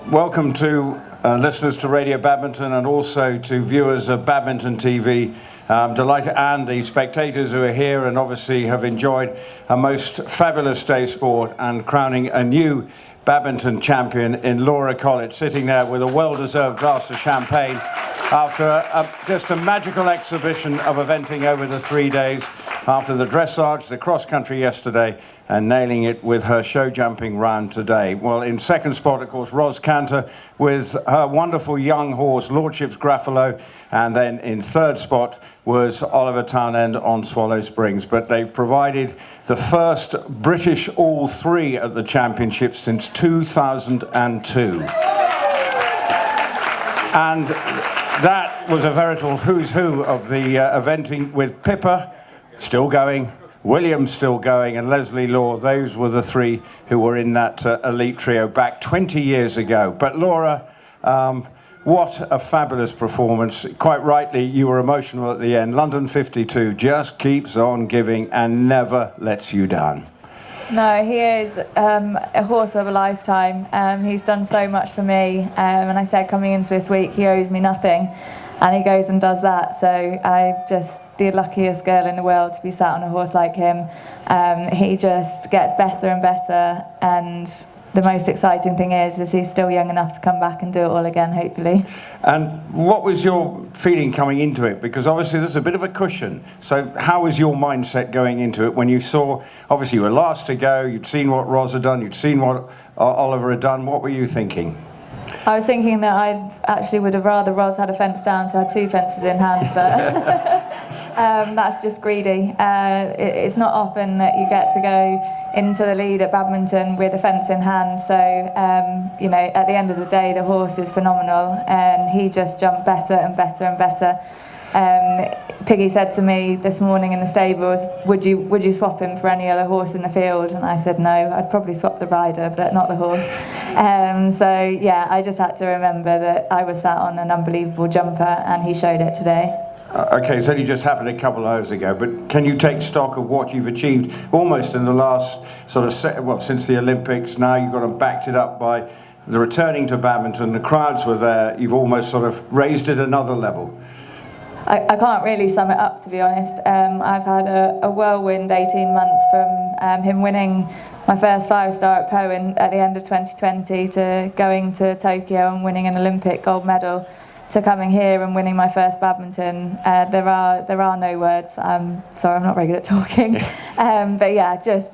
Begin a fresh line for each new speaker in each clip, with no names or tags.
welcome to listeners to Radio Badminton and also to viewers of Badminton TV. Delighted, and the spectators who are here and obviously have enjoyed a most fabulous day sport and crowning a new badminton champion in Laura Collett, sitting there with a well-deserved glass of champagne after just a magical exhibition of eventing over the 3 days, after the dressage, the cross-country yesterday, and nailing it with her show jumping round today. Well, in second spot, of course, Ros Cantor with her wonderful young horse, Lordship's Gruffalo, and then in third spot was Oliver Townend on Swallow Springs. But they've provided the first British all-three at the championship since 2002. And that was a veritable who's who of the eventing, with Pippa still going, Williams still going, and Leslie Law. Those were the three who were in that elite trio back 20 years ago. But Laura, what a fabulous performance. Quite rightly, you were emotional at the end. London 52 just keeps on giving and never lets you down.
No, he is a horse of a lifetime. He's done so much for me, and I said coming into this week he owes me nothing, and he goes and does that. So I'm just the luckiest girl in the world to be sat on a horse like him. He just gets better and better, and the most exciting thing is he's still young enough to come back and do it all again, hopefully.
And what was your feeling coming into it? Because obviously there's a bit of a cushion. So how was your mindset going into it when you saw, obviously you were last to go, you'd seen what Ros had done, you'd seen what Oliver had done. What were you thinking?
I was thinking that I actually would have rather Ros had a fence down, so I had two fences in hand, but that's just greedy. It's not often that you get to go into the lead at badminton with a fence in hand, so you know, at the end of the day the horse is phenomenal, and he just jumped better and better and better. Piggy said to me this morning in the stables, would you swap him for any other horse in the field? And I said no, I'd probably swap the rider but not the horse. So yeah, I just had to remember that I was sat on an unbelievable jumper, and he showed it today.
Okay, it's only just happened a couple of hours ago, but can you take stock of what you've achieved almost in the last sort of since the Olympics? Now you've got them backed it up by the returning to badminton, the crowds were there, you've almost sort of raised it another level.
I can't really sum it up, to be honest. I've had a whirlwind 18 months from him winning my first 5-star at Poen at the end of 2020 to going to Tokyo and winning an Olympic gold medal to coming here and winning my first badminton. There are no words. Sorry, I'm not very good at talking. But yeah, just...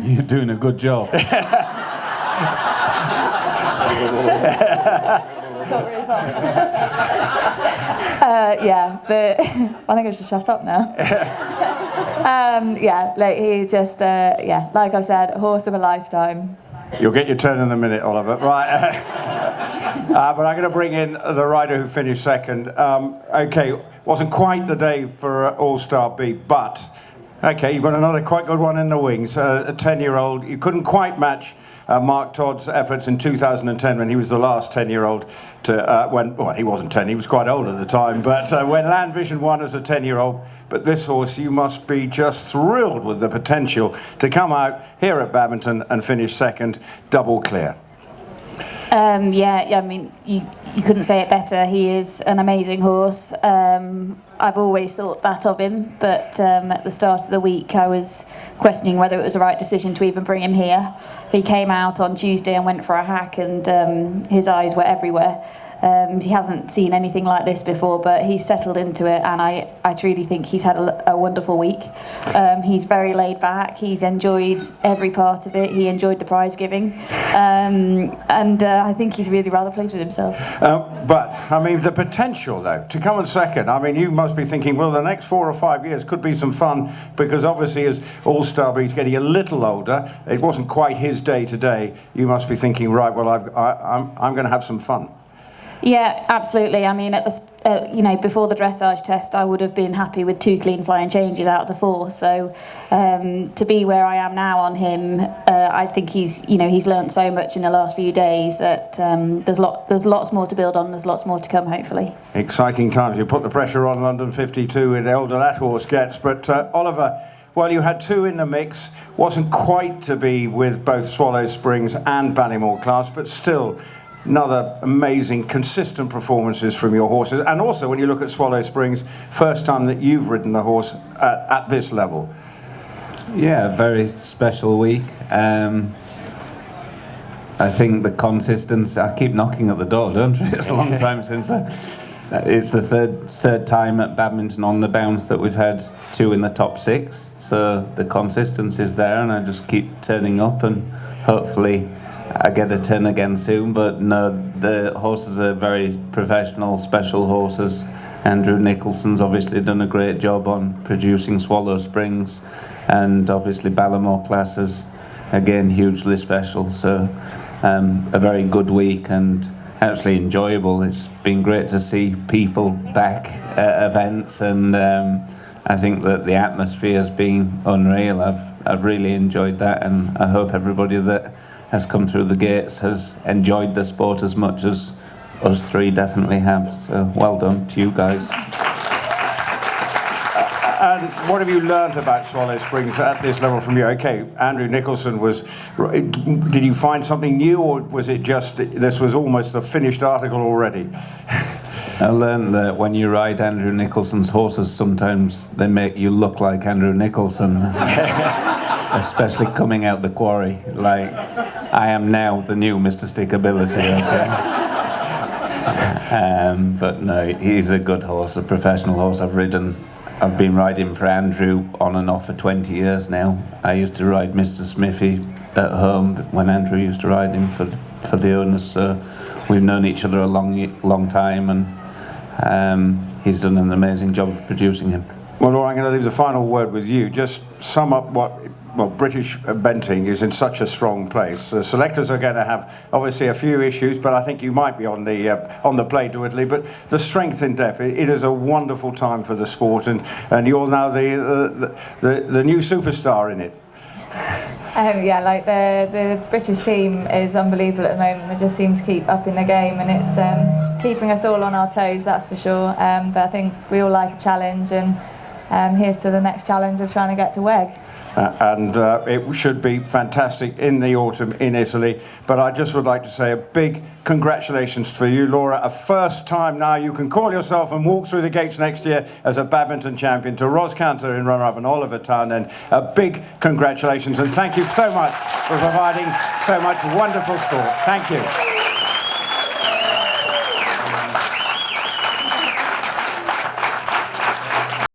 You're doing a good job.
Talk really fast. Yeah, I think I should shut up now. Yeah, like he just, yeah, like I said, a horse of a lifetime.
You'll get your turn in a minute, Oliver. Right. But I'm going to bring in the rider who finished second. Okay, wasn't quite the day for All-Star beat, but okay, you've got another quite good one in the wings. A 10-year-old. You couldn't quite match Mark Todd's efforts in 2010 when he was the last 10-year-old to well, he wasn't 10, he was quite old at the time, but when Land Vision won as a 10-year-old. But this horse, you must be just thrilled with the potential to come out here at Badminton and finish second, double clear.
Yeah, I mean, you couldn't say it better. He is an amazing horse. I've always thought that of him, but at the start of the week I was questioning whether it was the right decision to even bring him here. He came out on Tuesday and went for a hack, and his eyes were everywhere. He hasn't seen anything like this before, but he's settled into it, and I truly think he's had a wonderful week. He's very laid back, he's enjoyed every part of it, he enjoyed the prize giving, and I think he's really rather pleased with himself.
But, I mean, the potential, though, to come in second, I mean, you must be thinking, well, the next 4 or 5 years could be some fun, because obviously as All-Star B's getting a little older, it wasn't quite his day today, you must be thinking, right, well, I'm going to have some fun.
Yeah, absolutely. I mean, at the you know, before the dressage test, I would have been happy with 2 clean flying changes out of the 4. So to be where I am now on him, I think he's learnt so much in the last few days that there's lots more to build on. There's lots more to come, hopefully.
Exciting times. You put the pressure on London 52, and the older that horse gets. But Oliver, well, you had two in the mix. Wasn't quite to be with both Swallow Springs and Ballymore class, but still another amazing, consistent performances from your horses. And also, when you look at Swallow Springs, first time that you've ridden the horse at this level.
Yeah, very special week. I think the consistency. I keep knocking at the door, don't I? It's a long time since. It's the third time at Badminton on the bounce that we've had two in the top six. So the consistency is there, and I just keep turning up, and hopefully I get a turn again soon. But no, the horses are very professional, special horses. Andrew Nicholson's obviously done a great job on producing Swallow Springs, and obviously Ballymore classes, again, hugely special. So a very good week and actually enjoyable. It's been great to see people back at events, and I think that the atmosphere has been unreal. I've really enjoyed that, and I hope everybody that has come through the gates has enjoyed the sport as much as us three definitely have. So well done to you guys.
And what have you learnt about Swallow Springs at this level from you? Okay, Andrew Nicholson was... Did you find something new, or was it just... This was almost a finished article already?
I learned that when you ride Andrew Nicholson's horses, sometimes they make you look like Andrew Nicholson. Especially coming out the quarry. Like, I am now the new Mr. Stickability, okay? But no, he's a good horse, a professional horse. I've been riding for Andrew on and off for 20 years now. I used to ride Mr. Smithy at home when Andrew used to ride him for the owners. So we've known each other a long time, and he's done an amazing job of producing him.
Well, Laura, I'm going to leave the final word with you. Just sum up well, British benting is in such a strong place. The selectors are going to have obviously a few issues, but I think you might be on the plate, Whitley. But the strength in depth, it is a wonderful time for the sport, and you're now the new superstar in it.
Yeah, like the British team is unbelievable at the moment. They just seem to keep upping the game, and it's keeping us all on our toes, that's for sure. But I think we all like a challenge, and here's to the next challenge of trying to get to WEG.
And it should be fantastic in the autumn in Italy. But I just would like to say a big congratulations for you, Laura. A first time now you can call yourself and walk through the gates next year as a badminton champion. To Ros Cantor in runner-up and Oliver Townend, a big congratulations, and thank you so much for providing so much wonderful sport. Thank you.